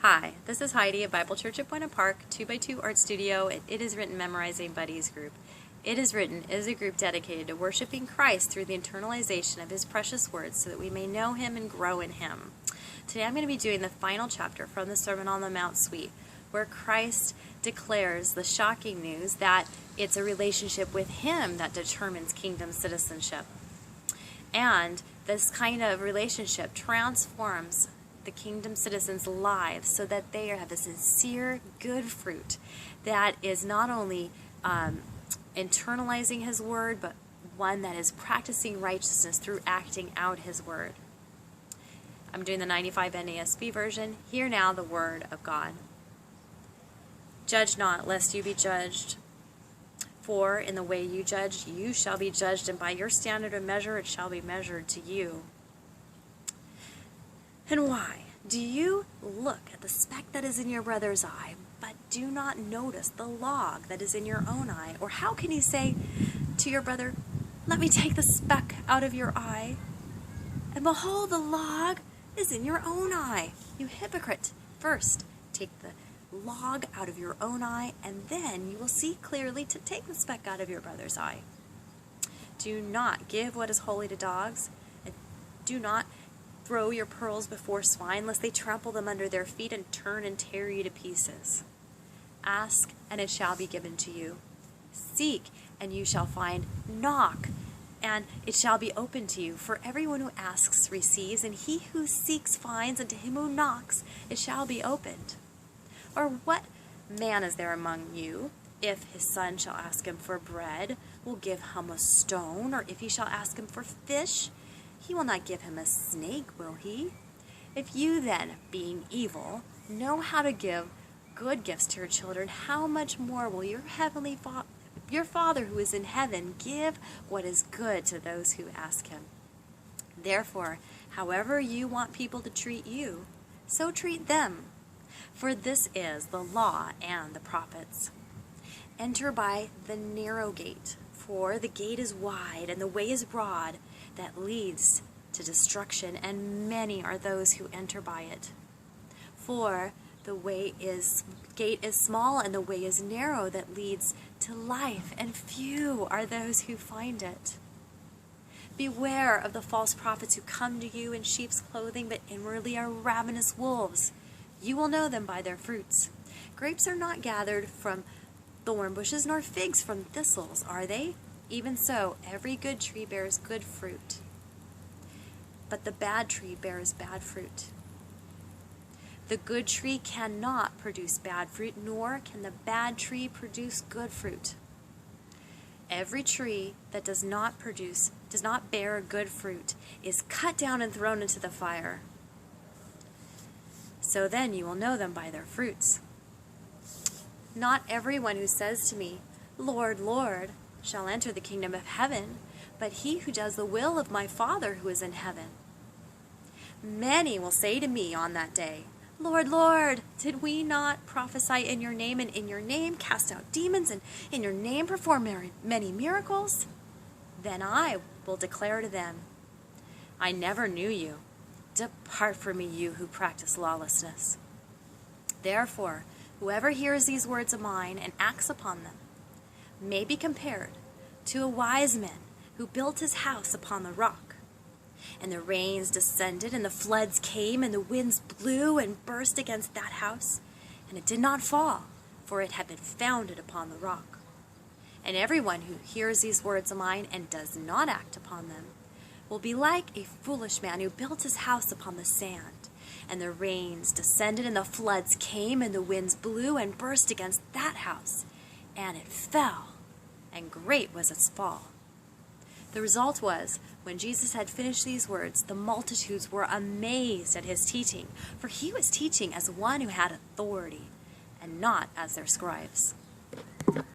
Hi, this is Heidi of Bible Church at Buena Park, 2x2 Art Studio, and It Is Written Memorizing Buddies group. It Is Written is a group dedicated to worshiping Christ through the internalization of His precious words so that we may know Him and grow in Him. Today I'm going to be doing the final chapter from the Sermon on the Mount suite, where Christ declares the shocking news that it's a relationship with Him that determines kingdom citizenship. And this kind of relationship transforms the kingdom citizens' lives so that they have a sincere good fruit that is not only internalizing His word, but one that is practicing righteousness through acting out His word. I'm doing the 95 NASB version. Hear now the word of God. Judge not, lest you be judged. For in the way you judge, you shall be judged, and by your standard of measure it shall be measured to you. And why? Do you look at the speck that is in your brother's eye, but do not notice the log that is in your own eye? Or how can you say to your brother, let me take the speck out of your eye, and behold, the log is in your own eye? You hypocrite! First, take the log out of your own eye, and then you will see clearly to take the speck out of your brother's eye. Do not give what is holy to dogs, and do not throw your pearls before swine, lest they trample them under their feet and turn and tear you to pieces. Ask, and it shall be given to you. Seek, and you shall find. Knock, and it shall be opened to you. For everyone who asks receives, and he who seeks finds, and to him who knocks it shall be opened. Or what man is there among you, if his son shall ask him for bread, will give him a stone? Or if he shall ask him for fish, he will not give him a snake, will he? If you then, being evil, know how to give good gifts to your children, how much more will your Father who is in heaven give what is good to those who ask Him? Therefore, however you want people to treat you, so treat them. For this is the law and the prophets. Enter by the narrow gate, for the gate is wide and the way is broad that leads to destruction, and many are those who enter by it. For the gate is small and the way is narrow that leads to life, and few are those who find it. Beware of the false prophets who come to you in sheep's clothing, but inwardly are ravenous wolves. You will know them by their fruits. Grapes are not gathered from thorn bushes, nor figs from thistles, are they? Even so, every good tree bears good fruit, but the bad tree bears bad fruit. The good tree cannot produce bad fruit, nor can the bad tree produce good fruit. Every tree that does not bear good fruit is cut down and thrown into the fire. So then you will know them by their fruits. Not everyone who says to me, Lord, Lord, shall enter the kingdom of heaven, but he who does the will of my Father who is in heaven. Many will say to me on that day, Lord, Lord, did we not prophesy in your name, and in your name cast out demons, and in your name perform many miracles? Then I will declare to them, I never knew you. Depart from me, you who practice lawlessness. Therefore, whoever hears these words of mine and acts upon them may be compared to a wise man who built his house upon the rock. And the rains descended, and the floods came, and the winds blew and burst against that house, and it did not fall, for it had been founded upon the rock. And everyone who hears these words of mine and does not act upon them will be like a foolish man who built his house upon the sand. And the rains descended, and the floods came, and the winds blew and burst against that house, and it fell, and great was its fall. The result was, when Jesus had finished these words, the multitudes were amazed at his teaching, for he was teaching as one who had authority, and not as their scribes.